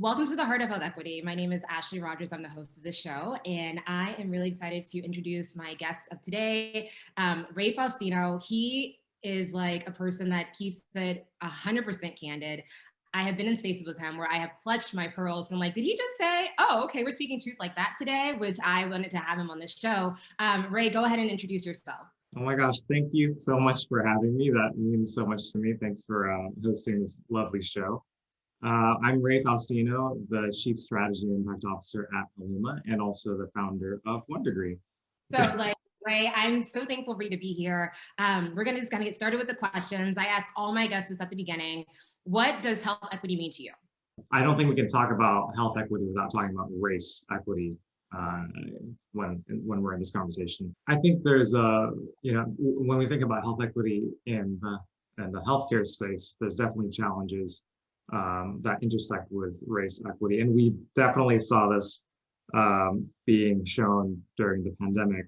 Welcome to the Heart of Health Equity. My name is Ashlei Rodgers. I'm the host of the show, and I am really excited to introduce my guest of today, Rey Faustino. He is like a person that keeps it 100% candid. I have been in spaces with him where I have clutched my pearls from like, did he just say, oh, okay, we're speaking truth like that today, which I wanted to have him on this show. Rey, go ahead and introduce yourself. Oh my gosh, thank you so much for having me. That means so much to me. Thanks for hosting this lovely show. I'm Rey Faustino, the Chief Strategy and Impact Officer at Alluma, and also the founder of One Degree. So like, Rey, I'm so thankful for you to be here. We're just gonna get started with the questions. I ask all my guests this at the beginning. What does health equity mean to you? I don't think we can talk about health equity without talking about race equity when we're in this conversation. I think there's when we think about health equity in the healthcare space, there's definitely challenges that intersect with race equity. And we definitely saw this being shown during the pandemic.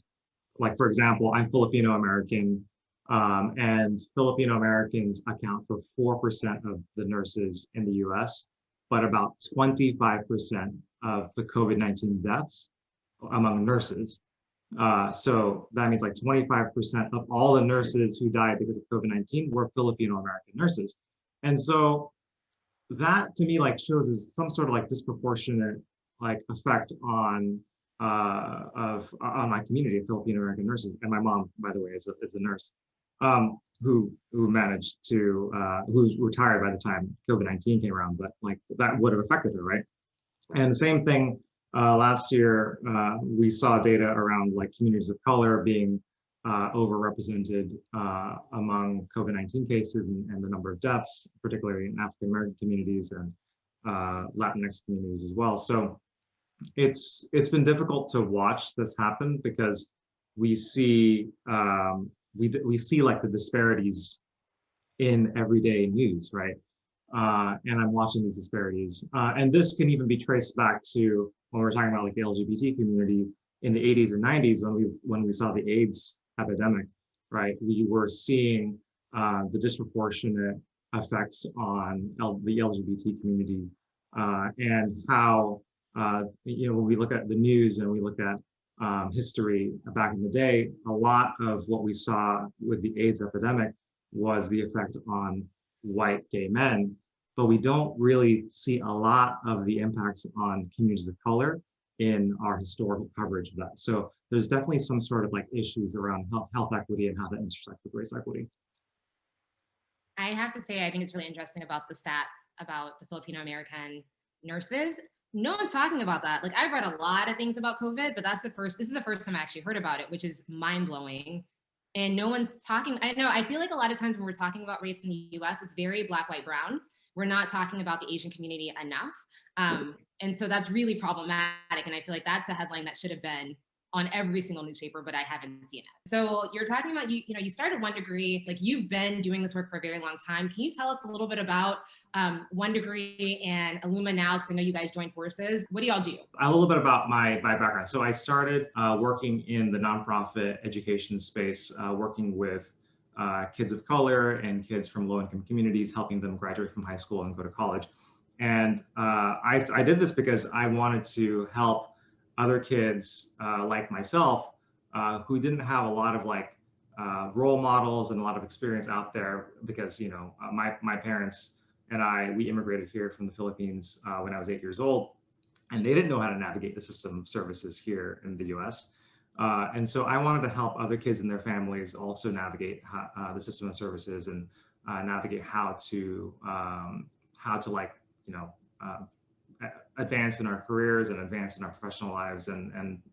Like, for example, I'm Filipino American, and Filipino Americans account for 4% of the nurses in the US, but about 25% of the COVID-19 deaths among nurses. So that means like 25% of all the nurses who died because of COVID-19 were Filipino American nurses. And so that to me like shows as some sort of like disproportionate like effect on my community of Filipino American nurses. And my mom, by the way, is a nurse who managed to who's retired by the time COVID-19 came around, but like that would have affected her, right? And the same thing last year, we saw data around like communities of color being overrepresented among COVID-19 cases and the number of deaths, particularly in African American communities and Latinx communities as well. So it's been difficult to watch this happen because we see we see like the disparities in everyday news, right? And I'm watching these disparities, and this can even be traced back to when we're talking about like the LGBT community in the 80s and 90s when we saw the AIDS epidemic, right? We were seeing the disproportionate effects on the LGBT community, and how when we look at the news and we look at history back in the day, a lot of what we saw with the AIDS epidemic was the effect on white gay men, but we don't really see a lot of the impacts on communities of color in our historical coverage of that. So there's definitely some sort of like issues around health equity and how that intersects with race equity. I have to say, I think it's really interesting about the stat about the Filipino American nurses. No one's talking about that. Like, I've read a lot of things about COVID, but this is the first time I actually heard about it, which is mind blowing. And no one's talking. I know, I feel like a lot of times when we're talking about race in the US, it's very black, white, brown. We're not talking about the Asian community enough. And so that's really problematic. And I feel like that's a headline that should have been on every single newspaper, but I haven't seen it. So you're talking about, you started One Degree, like you've been doing this work for a very long time. Can you tell us a little bit about One Degree and Alluma now? Because I know you guys joined forces. What do y'all do? A little bit about my background. So I started working in the nonprofit education space, working with kids of color and kids from low-income communities, helping them graduate from high school and go to college. And I did this because I wanted to help other kids like myself who didn't have a lot of like role models and a lot of experience out there, because my parents and we immigrated here from the Philippines when I was 8 years old, and they didn't know how to navigate the system of services here in the US. And so I wanted to help other kids and their families also navigate the system of services and navigate how to like advance in our careers and advance in our professional lives and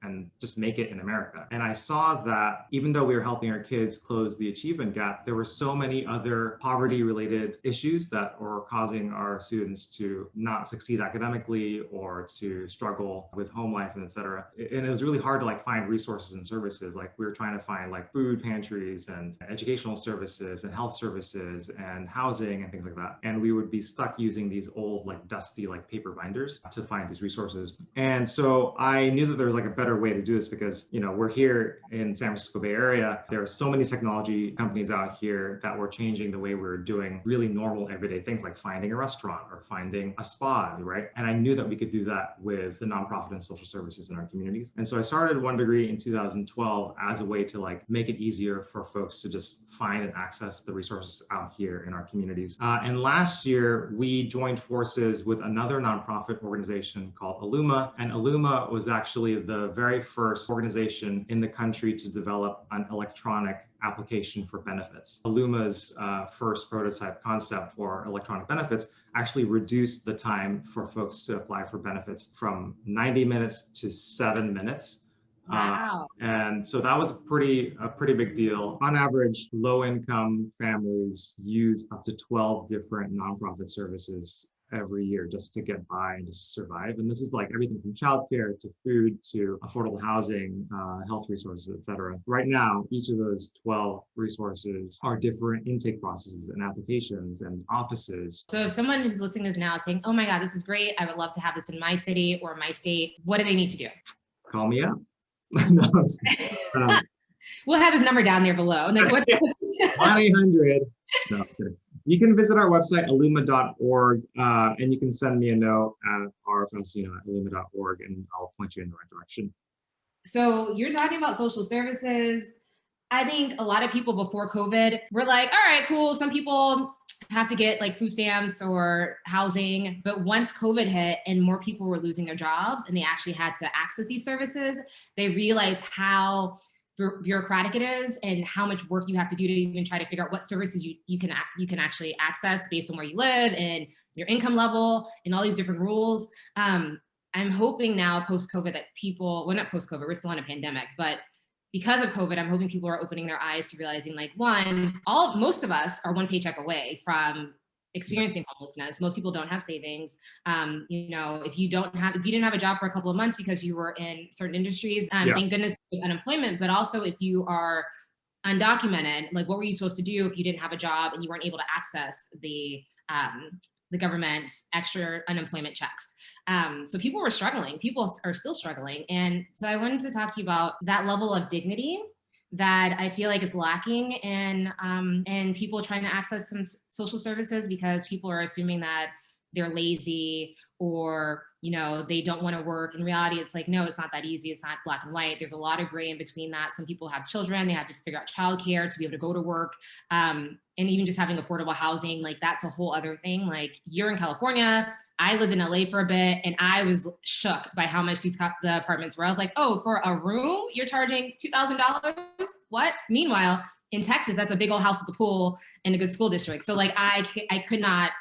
just make it in America. And I saw that even though we were helping our kids close the achievement gap, there were so many other poverty-related issues that were causing our students to not succeed academically or to struggle with home life and et cetera. And it was really hard to like find resources and services. Like we were trying to find like food pantries and educational services and health services and housing and things like that. And we would be stuck using these old like dusty like paper binders. to find these resources. And so I knew that there was like a better way to do this because, we're here in San Francisco Bay Area. There are so many technology companies out here that were changing the way we were doing really normal everyday things like finding a restaurant or finding a spa, right? And I knew that we could do that with the nonprofit and social services in our communities. And so I started One Degree in 2012 as a way to like make it easier for folks to just find and access the resources out here in our communities. And last year, we joined forces with another nonprofit organization called Alluma. And Alluma was actually the very first organization in the country to develop an electronic application for benefits. Alluma's first prototype concept for electronic benefits actually reduced the time for folks to apply for benefits from 90 minutes to 7 minutes. Wow. And so that was a pretty big deal. On average, low-income families use up to 12 different nonprofit services every year just to get by and to survive. And this is like everything from childcare to food to affordable housing, health resources, et cetera. Right now, each of those 12 resources are different intake processes and applications and offices. So if someone who's listening to this now is saying, oh my God, this is great, I would love to have this in my city or my state, what do they need to do? Call me up. No, we'll have his number down there below. Like, 1-800. No, you can visit our website, alluma.org, and you can send me a note at rfaustino@alluma.org, and I'll point you in the right direction. So you're talking about social services. I think a lot of people before COVID were like, all right, cool. Some people have to get like food stamps or housing. But once COVID hit and more people were losing their jobs and they actually had to access these services, they realized how bureaucratic it is and how much work you have to do to even try to figure out what services you can actually access based on where you live and your income level and all these different rules. I'm hoping now post-COVID that people, well, not post-COVID, we're still in a pandemic, but because of COVID, I'm hoping people are opening their eyes to realizing like, one, most of us are one paycheck away from experiencing homelessness. Most people don't have savings. If you didn't have a job for a couple of months because you were in certain industries, thank goodness there's unemployment, but also if you are undocumented, like what were you supposed to do if you didn't have a job and you weren't able to access the government's extra unemployment checks? So people were struggling. People are still struggling. And so I wanted to talk to you about that level of dignity that I feel like is lacking in people trying to access some social services because people are assuming that they're lazy or, they don't want to work. In reality, it's like, no, it's not that easy. It's not black and white. There's a lot of gray in between that. Some people have children. They have to figure out childcare to be able to go to work. And even just having affordable housing, like that's a whole other thing. Like you're in California. I lived in LA for a bit and I was shook by how much the apartments were. I was like, oh, for a room, you're charging $2,000? What? Meanwhile, in Texas, that's a big old house with a pool and a good school district. So like I could not,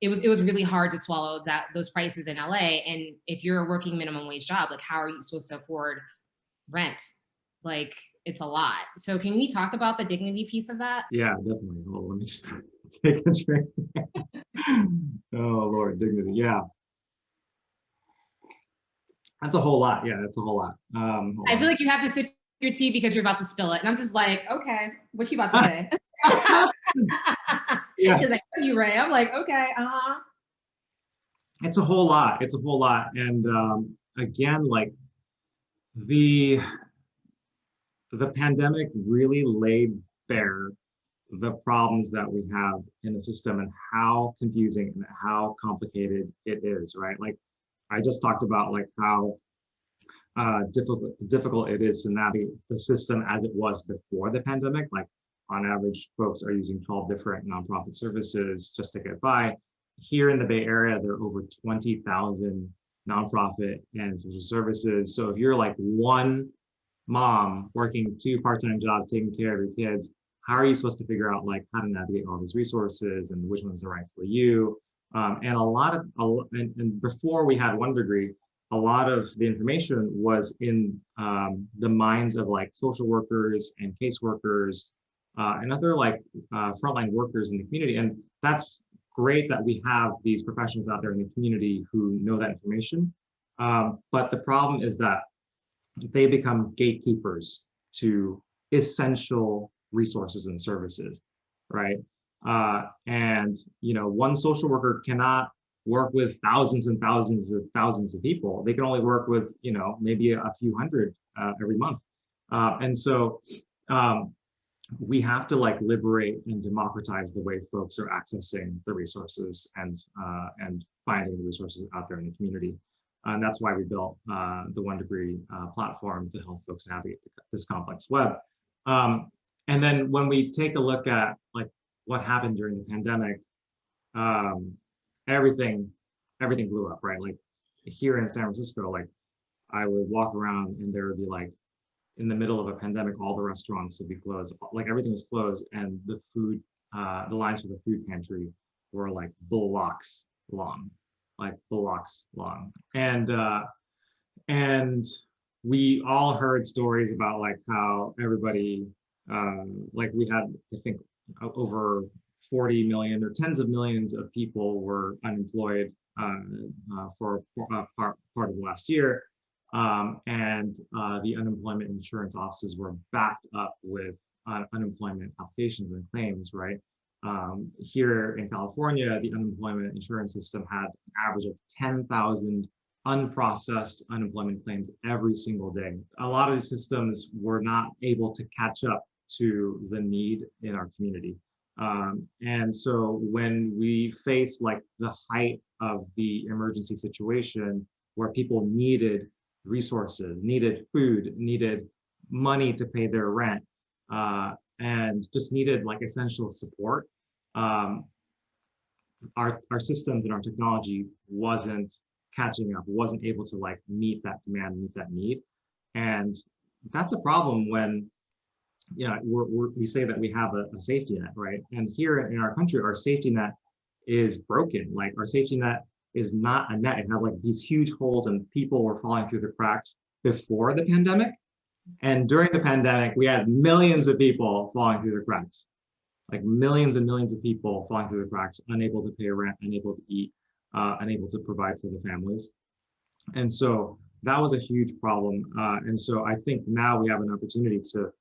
it was really hard to swallow those prices in LA. And if you're a working minimum wage job, like how are you supposed to afford rent? Like it's a lot. So can we talk about the dignity piece of that? Yeah, definitely. Hold on, let me just take a drink. Oh Lord, dignity. Yeah. That's a whole lot. Yeah, that's a whole lot. I feel like you have to sip your tea because you're about to spill it. And I'm just like, okay, what you about to say? Yeah. She's like, are you Ray? I'm like, okay, It's a whole lot. It's a whole lot. And again, like the pandemic really laid bare the problems that we have in the system and how confusing and how complicated it is, right? Like I just talked about like how difficult it is to navigate the system as it was before the pandemic. Like on average, folks are using 12 different nonprofit services just to get by. Here in the Bay Area, there are over 20,000 nonprofit and social services. So if you're like one mom working 2 part-time jobs, taking care of your kids, how are you supposed to figure out like how to navigate all these resources and which ones are right for you? And before we had One Degree, a lot of the information was in the minds of like social workers and caseworkers and other like frontline workers in the community. And that's great that we have these professionals out there in the community who know that information. But the problem is that they become gatekeepers to essential resources and services, right? And one social worker cannot work with thousands and thousands of people. They can only work with, you know, maybe a few hundred every month. And so we have to like liberate and democratize the way folks are accessing the resources and finding the resources out there in the community. And that's why we built the 1 Degree platform to help folks navigate this complex web. And then when we take a look at like what happened during the pandemic, everything blew up, right? Like here in San Francisco, like I would walk around and there would be like, in the middle of a pandemic, all the restaurants would be closed, like everything was closed, and the food, the lines for the food pantry were like blocks long, and we all heard stories about like how everybody, like we had, I think, over 40 million or tens of millions of people were unemployed for part of last year. And the unemployment insurance offices were backed up with unemployment applications and claims, right? Here in California, the unemployment insurance system had an average of 10,000 unprocessed unemployment claims every single day. A lot of these systems were not able to catch up to the need in our community. And so when we faced like the height of the emergency situation where people needed resources, needed food, needed money to pay their rent, and just needed like essential support, our systems and our technology wasn't catching up, wasn't able to like meet that demand, meet that need. And that's a problem when, you know, we say that we have a safety net, right? And here in our country, our safety net is broken. Like our safety net is not a net. It has like these huge holes and people were falling through the cracks before the pandemic. And during the pandemic, we had millions of people falling through the cracks, like millions and millions of people falling through the cracks, unable to pay rent, unable to eat, unable to provide for the families. And so that was a huge problem. And so I think now we have an opportunity to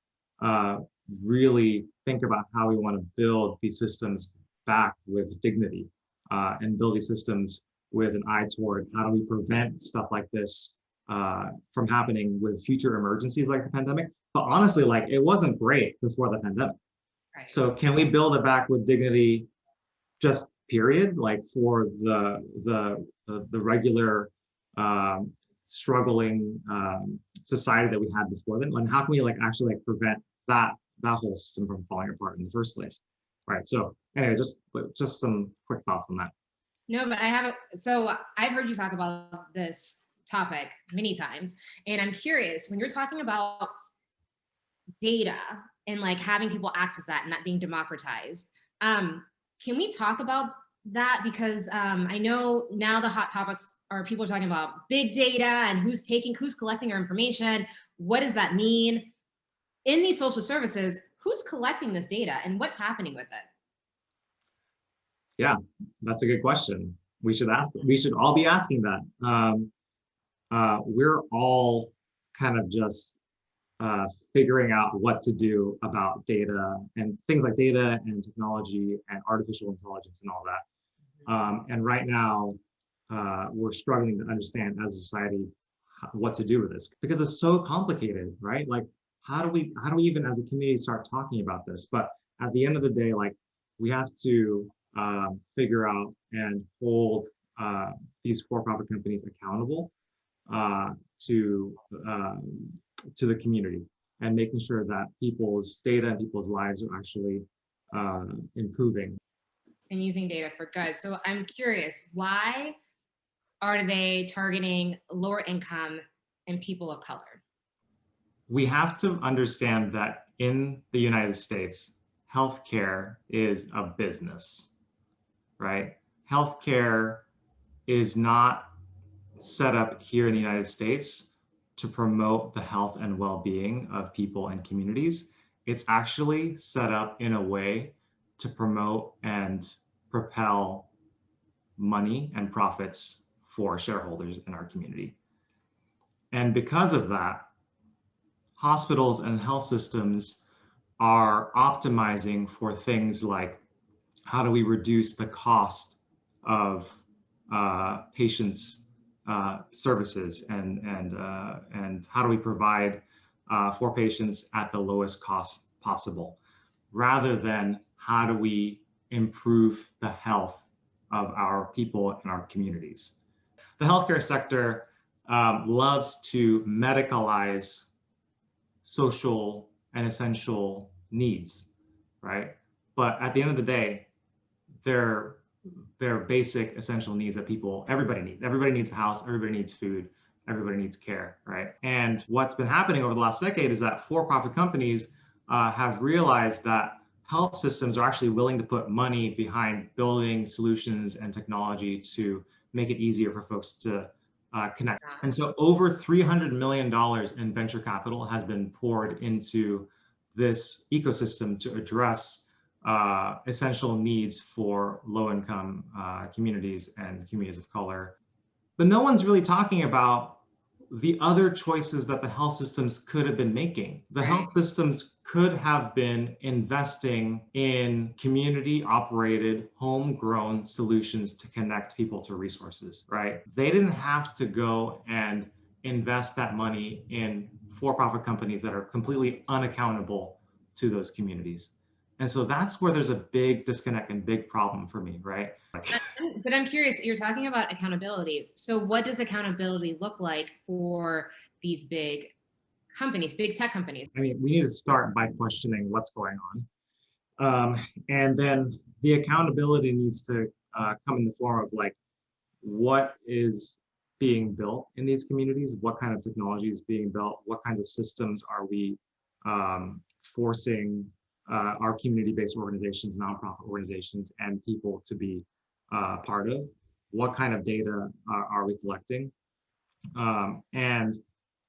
really think about how we want to build these systems back with dignity, and build these systems with an eye toward how do we prevent stuff like this from happening with future emergencies like the pandemic. But honestly, like it wasn't great before the pandemic. Right. So can we build it back with dignity, just period, like for the regular struggling society that we had before then? And how can we like actually like prevent that whole system from falling apart in the first place? Right. So anyway, just some quick thoughts on that. No, but so I've heard you talk about this topic many times, and I'm curious, when you're talking about data and like having people access that and that being democratized, can we talk about that? Because I know now the hot topics are people are talking about big data and who's collecting our information. What does that mean? In these social services, who's collecting this data and what's happening with it? Yeah, that's a good question. We should all be asking that. We're all kind of just figuring out what to do about data and things like data and technology and artificial intelligence and all that. And right now, we're struggling to understand as a society what to do with this because it's so complicated, right? Like, how do we even as a community start talking about this? But at the end of the day, like we have to figure out and hold these for-profit companies accountable to the community and making sure that people's data and people's lives are actually improving. And using data for good. So I'm curious, why are they targeting lower income and people of color? We have to understand that in the United States, healthcare is a business, right? Healthcare is not set up here in the United States to promote the health and well-being of people and communities. It's actually set up in a way to promote and propel money and profits for shareholders in our community. And because of that, hospitals and health systems are optimizing for things like how do we reduce the cost of patients services, and how do we provide for patients at the lowest cost possible, rather than how do we improve the health of our people and our communities. The healthcare sector loves to medicalize social and essential needs, right? But at the end of the day, they're basic essential needs that everybody needs. Everybody needs a house, everybody needs food, everybody needs care, right? And what's been happening over the last decade is that for-profit companies have realized that health systems are actually willing to put money behind building solutions and technology to make it easier for folks to connect. And so over $300 million in venture capital has been poured into this ecosystem to address essential needs for low-income communities and communities of color. But no one's really talking about the other choices that the health systems could have been making. The health systems could have been investing in community-operated, homegrown solutions to connect people to resources, right? They didn't have to go and invest that money in for-profit companies that are completely unaccountable to those communities. And so that's where there's a big disconnect and big problem for me, right? But I'm curious, you're talking about accountability. So what does accountability look like for these big companies, big tech companies? I mean, we need to start by questioning what's going on. And then the accountability needs to come in the form of like, what is being built in these communities? What kind of technology is being built? What kinds of systems are we forcing our community-based organizations, nonprofit organizations, and people to be part of? What kind of data are we collecting? And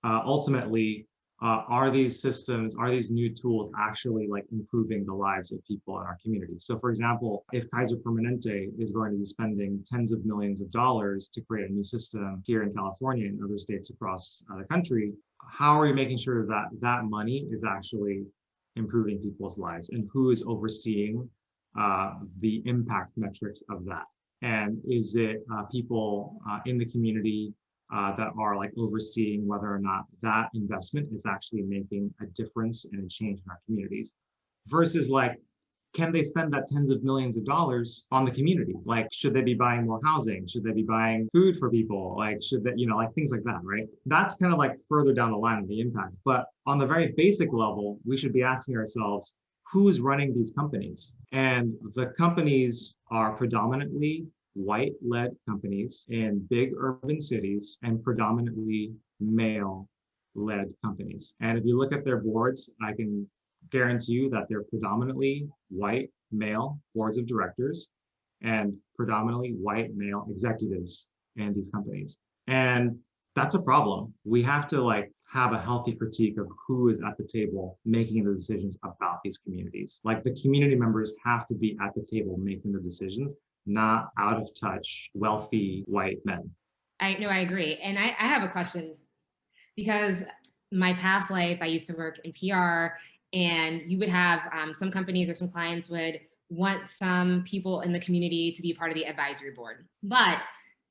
ultimately, are these systems, are these new tools actually like improving the lives of people in our community? So for example, if Kaiser Permanente is going to be spending tens of millions of dollars to create a new system here in California and other states across the country, how are we making sure that that money is actually improving people's lives, and who is overseeing the impact metrics of that? And is it people in the community that are like overseeing whether or not that investment is actually making a difference and a change in our communities, versus like, can they spend that tens of millions of dollars on the community? Like, should they be buying more housing? Should they be buying food for people? Like, should that, like things like that, right? That's kind of like further down the line of the impact. But on the very basic level, we should be asking ourselves, who's running these companies? And the companies are predominantly white-led companies in big urban cities and predominantly male-led companies. And if you look at their boards, I can guarantee you that they're predominantly white male boards of directors and predominantly white male executives in these companies. And that's a problem. We have to like have a healthy critique of who is at the table making the decisions about these communities. Like, the community members have to be at the table making the decisions, not out of touch, wealthy white men. I agree. And I have a question, because my past life, I used to work in PR, and you would have some companies or some clients would want some people in the community to be part of the advisory board. But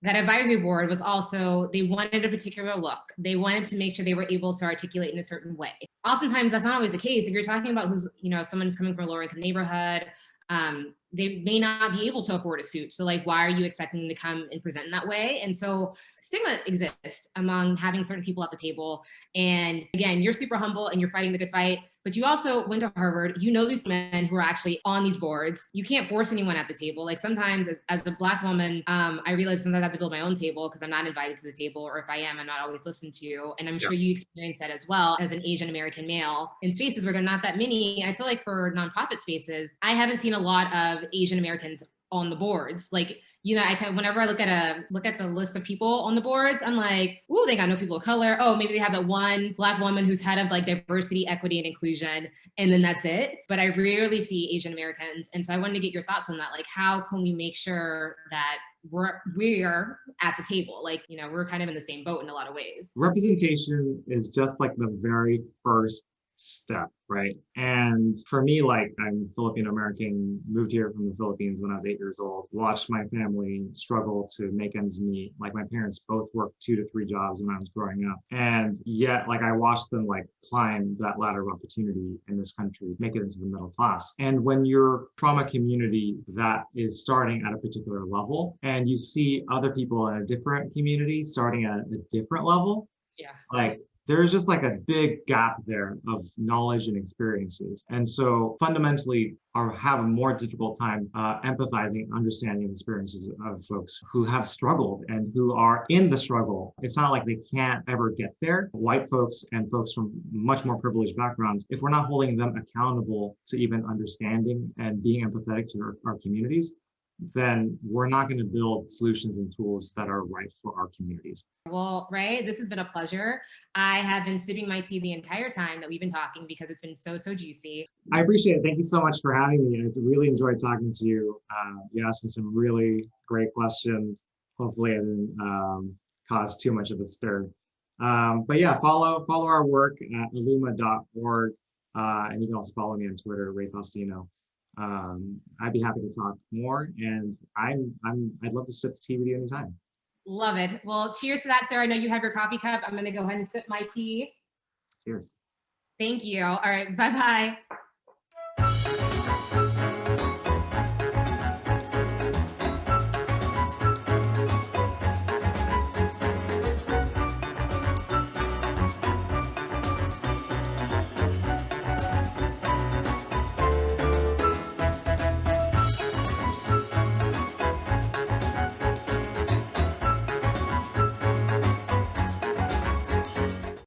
that advisory board was also, they wanted a particular look. They wanted to make sure they were able to articulate in a certain way. Oftentimes, that's not always the case. If you're talking about who's, someone who's coming from a lower income neighborhood, they may not be able to afford a suit. So like, why are you expecting them to come and present in that way? And so stigma exists among having certain people at the table. And again, you're super humble and you're fighting the good fight, but you also went to Harvard. You know these men who are actually on these boards. You can't force anyone at the table. Like, sometimes as a Black woman, I realize sometimes I have to build my own table because I'm not invited to the table, or if I am, I'm not always listened to. And I'm sure you experience that as well as an Asian American male in spaces where there are not that many. I feel like for nonprofit spaces, I haven't seen a lot of Asian Americans on the boards. Like, I kind of, whenever I look at the list of people on the boards, I'm like, ooh, they got no people of color. Oh, maybe they have that one Black woman who's head of like diversity, equity, and inclusion, and then that's it. But I rarely see Asian Americans. And so I wanted to get your thoughts on that. Like, how can we make sure that we're at the table? Like, we're kind of in the same boat in a lot of ways. Representation is just like the very first step, right? And for me, like I'm Filipino American, moved here from the Philippines when I was 8 years old, watched my family struggle to make ends meet. Like my parents both worked 2 to 3 jobs when I was growing up. And yet, like I watched them like climb that ladder of opportunity in this country, make it into the middle class. And when you're from a community that is starting at a particular level and you see other people in a different community starting at a different level, Yeah. like there's just like a big gap there of knowledge and experiences. And so fundamentally have a more difficult time empathizing and understanding the experiences of folks who have struggled and who are in the struggle. It's not like they can't ever get there. White folks and folks from much more privileged backgrounds, if we're not holding them accountable to even understanding and being empathetic to our communities, then we're not going to build solutions and tools that are right for our communities. Well, Ray, this has been a pleasure. I have been sipping my tea the entire time that we've been talking because it's been so, so juicy. I appreciate it. Thank you so much for having me. I really enjoyed talking to you. You asked me some really great questions. Hopefully I didn't cause too much of a stir. But yeah, follow our work at alluma.org. And you can also follow me on Twitter, Rey Faustino. I'd be happy to talk more, and I'd love to sip tea with you anytime. Love it. Well, cheers to that, Sarah. I know you have your coffee cup. I'm going to go ahead and sip my tea. Cheers. Thank you. All right. Bye-bye.